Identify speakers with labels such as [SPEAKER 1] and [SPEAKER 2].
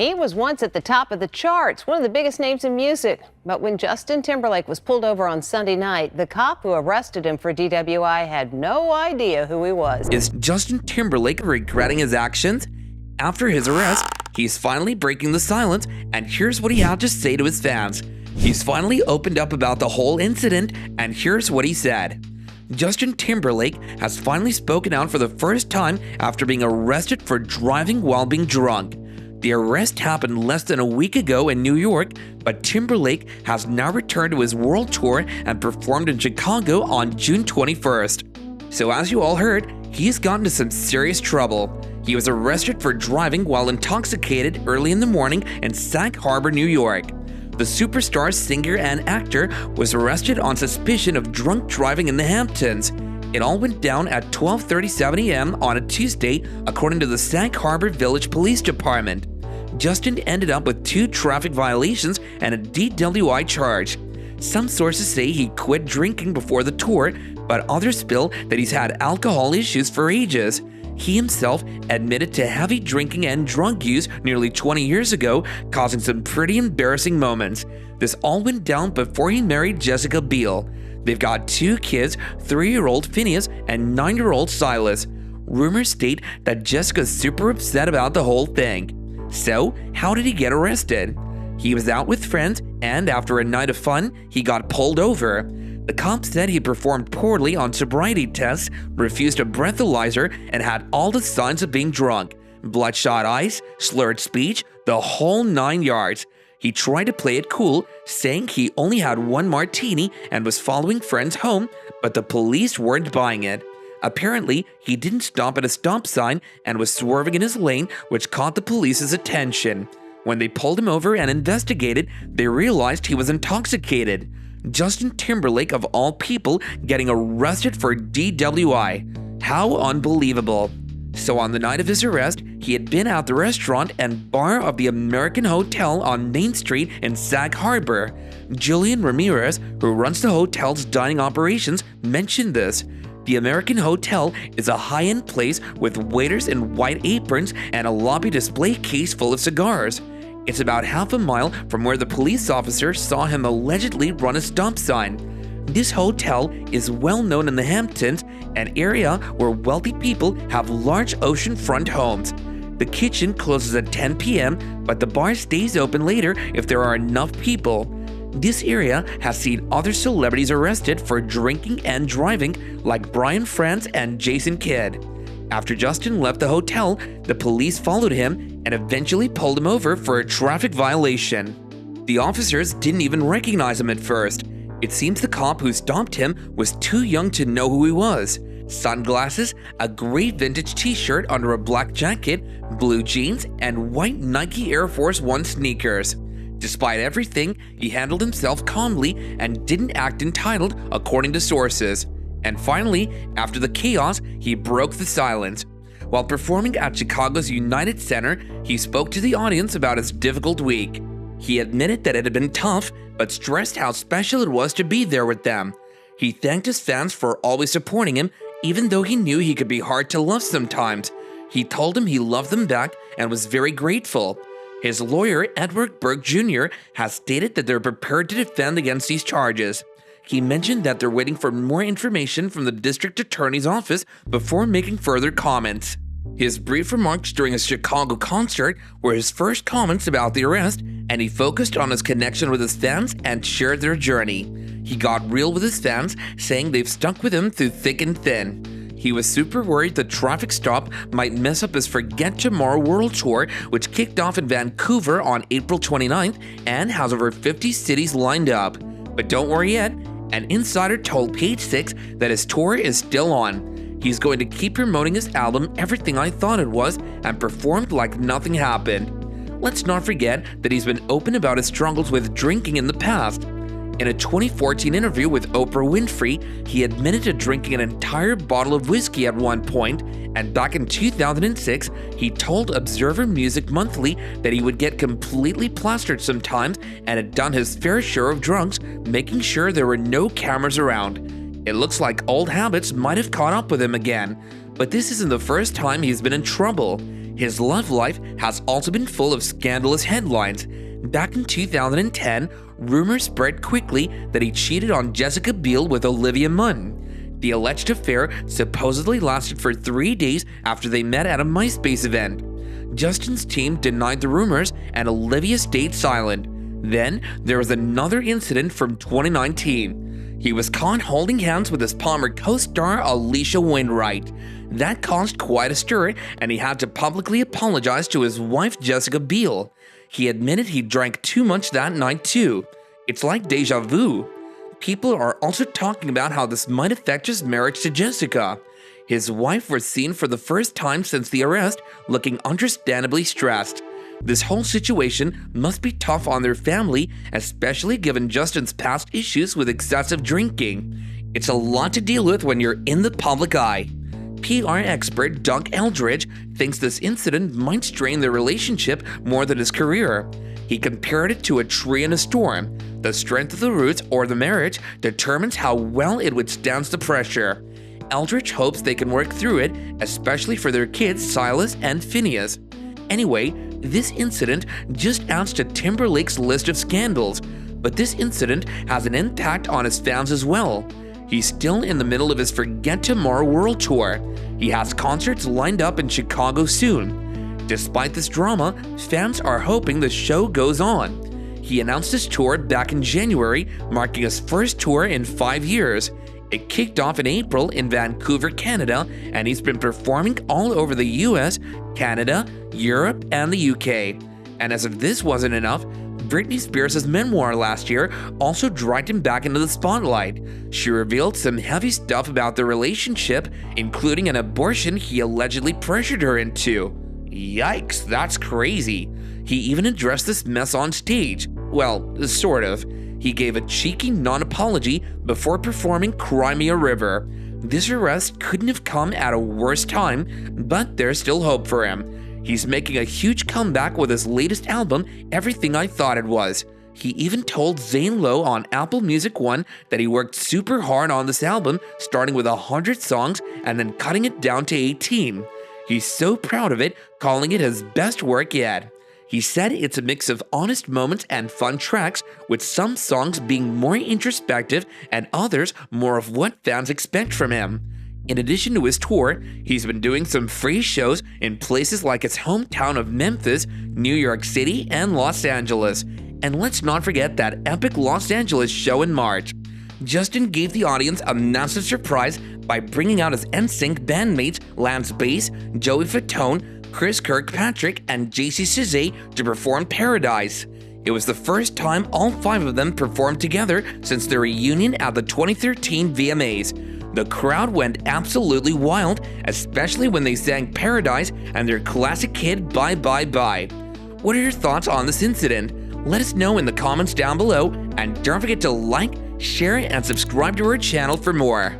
[SPEAKER 1] He was once at the top of the charts, one of the biggest names in music. But when Justin Timberlake was pulled over on Sunday night, the cop who arrested him for DWI had no idea who he was.
[SPEAKER 2] Is Justin Timberlake regretting his actions? After his arrest, he's finally breaking the silence, and here's what he had to say to his fans. He's finally opened up about the whole incident, and here's what he said. Justin Timberlake has finally spoken out for the first time after being arrested for driving while being drunk. The arrest happened less than a week ago in New York, but Timberlake has now returned to his world tour and performed in Chicago on June 21st. So as you all heard, he's gotten into some serious trouble. He was arrested for driving while intoxicated early in the morning in Sag Harbor, New York. The superstar singer and actor was arrested on suspicion of drunk driving in the Hamptons. It all went down at 12:37 a.m. on a Tuesday, according to the Sag Harbor Village Police Department. Justin ended up with 2 traffic violations and a DWI charge. Some sources say he quit drinking before the tour, but others spill that he's had alcohol issues for ages. He himself admitted to heavy drinking and drug use nearly 20 years ago, causing some pretty embarrassing moments. This all went down before he married Jessica Biel. They've got 2 kids, 3-year-old Phineas and 9-year-old Silas. Rumors state that Jessica's super upset about the whole thing. So, how did he get arrested? He was out with friends, and after a night of fun, he got pulled over. The cops said he performed poorly on sobriety tests, refused a breathalyzer, and had all the signs of being drunk. Bloodshot eyes, slurred speech, the whole 9 yards. He tried to play it cool, saying he only had 1 martini and was following friends home, but the police weren't buying it. Apparently, he didn't stop at a stop sign and was swerving in his lane, which caught the police's attention. When they pulled him over and investigated, they realized he was intoxicated. Justin Timberlake, of all people, getting arrested for DWI. How unbelievable. So on the night of his arrest, he had been at the restaurant and bar of the American Hotel on Main Street in Sag Harbor. Jillian Ramirez, who runs the hotel's dining operations, mentioned this. The American Hotel is a high-end place with waiters in white aprons and a lobby display case full of cigars. It's about half a mile from where the police officer saw him allegedly run a stop sign. This hotel is well known in the Hamptons, an area where wealthy people have large oceanfront homes. The kitchen closes at 10 p.m., but the bar stays open later if there are enough people. This area has seen other celebrities arrested for drinking and driving, like Brian France and Jason Kidd. After Justin left the hotel, the police followed him and eventually pulled him over for a traffic violation. The officers didn't even recognize him at first. It seems the cop who stopped him was too young to know who he was. Sunglasses, a gray vintage t-shirt under a black jacket, blue jeans, and white Nike Air Force One sneakers. Despite everything, he handled himself calmly and didn't act entitled, according to sources. And finally, after the chaos, he broke the silence. While performing at Chicago's United Center, he spoke to the audience about his difficult week. He admitted that it had been tough, but stressed how special it was to be there with them. He thanked his fans for always supporting him, even though he knew he could be hard to love sometimes. He told them he loved them back and was very grateful. His lawyer, Edward Burke Jr., has stated that they're prepared to defend against these charges. He mentioned that they're waiting for more information from the district attorney's office before making further comments. His brief remarks during his Chicago concert were his first comments about the arrest, and he focused on his connection with his fans and shared their journey. He got real with his fans, saying they've stuck with him through thick and thin. He was super worried the traffic stop might mess up his Forget Tomorrow World Tour, which kicked off in Vancouver on April 29th and has over 50 cities lined up. But don't worry yet, an insider told Page 6 that his tour is still on. He's going to keep promoting his album Everything I Thought It Was and performed like nothing happened. Let's not forget that he's been open about his struggles with drinking in the past. In a 2014 interview with Oprah Winfrey, he admitted to drinking an entire bottle of whiskey at one point, and back in 2006, he told Observer Music Monthly that he would get completely plastered sometimes and had done his fair share of drunks, making sure there were no cameras around. It looks like old habits might have caught up with him again, but this isn't the first time he's been in trouble. His love life has also been full of scandalous headlines. Back in 2010, rumors spread quickly that he cheated on Jessica Biel with Olivia Munn. The alleged affair supposedly lasted for 3 days after they met at a MySpace event. Justin's team denied the rumors and Olivia stayed silent. Then there was another incident from 2019. He was caught holding hands with his Palmer co-star Alicia Wainwright. That caused quite a stir, and he had to publicly apologize to his wife Jessica Biel. He admitted he drank too much that night too. It's like deja vu. People are also talking about how this might affect his marriage to Jessica. His wife was seen for the first time since the arrest, looking understandably stressed. This whole situation must be tough on their family, especially given Justin's past issues with excessive drinking. It's a lot to deal with when you're in the public eye. PR expert Doug Eldridge thinks this incident might strain their relationship more than his career. He compared it to a tree in a storm. The strength of the roots or the marriage determines how well it withstands the pressure. Eldridge hopes they can work through it, especially for their kids Silas and Phineas. Anyway, this incident just adds to Timberlake's list of scandals, but this incident has an impact on his fans as well. He's still in the middle of his Forget Tomorrow World Tour. He has concerts lined up in Chicago soon. Despite this drama, fans are hoping the show goes on. He announced his tour back in January, marking his first tour in 5 years. It kicked off in April in Vancouver, Canada, and he's been performing all over the US, Canada, Europe, and the UK. And as if this wasn't enough, Britney Spears' memoir last year also dragged him back into the spotlight. She revealed some heavy stuff about their relationship, including an abortion he allegedly pressured her into. Yikes, that's crazy. He even addressed this mess on stage. Well, sort of. He gave a cheeky non-apology before performing Cry Me a River. This arrest couldn't have come at a worse time, but there's still hope for him. He's making a huge comeback with his latest album, Everything I Thought It Was. He even told Zane Lowe on Apple Music One that he worked super hard on this album, starting with 100 songs and then cutting it down to 18. He's so proud of it, calling it his best work yet. He said it's a mix of honest moments and fun tracks, with some songs being more introspective and others more of what fans expect from him. In addition to his tour, he's been doing some free shows in places like his hometown of Memphis, New York City, and Los Angeles. And let's not forget that epic Los Angeles show in March. Justin gave the audience a massive surprise by bringing out his NSYNC bandmates Lance Bass, Joey Fatone, Chris Kirkpatrick, and JC Chasez to perform Paradise. It was the first time all 5 of them performed together since their reunion at the 2013 VMAs. The crowd went absolutely wild, especially when they sang Paradise and their classic hit Bye Bye Bye. What are your thoughts on this incident? Let us know in the comments down below, and don't forget to like, share, and subscribe to our channel for more.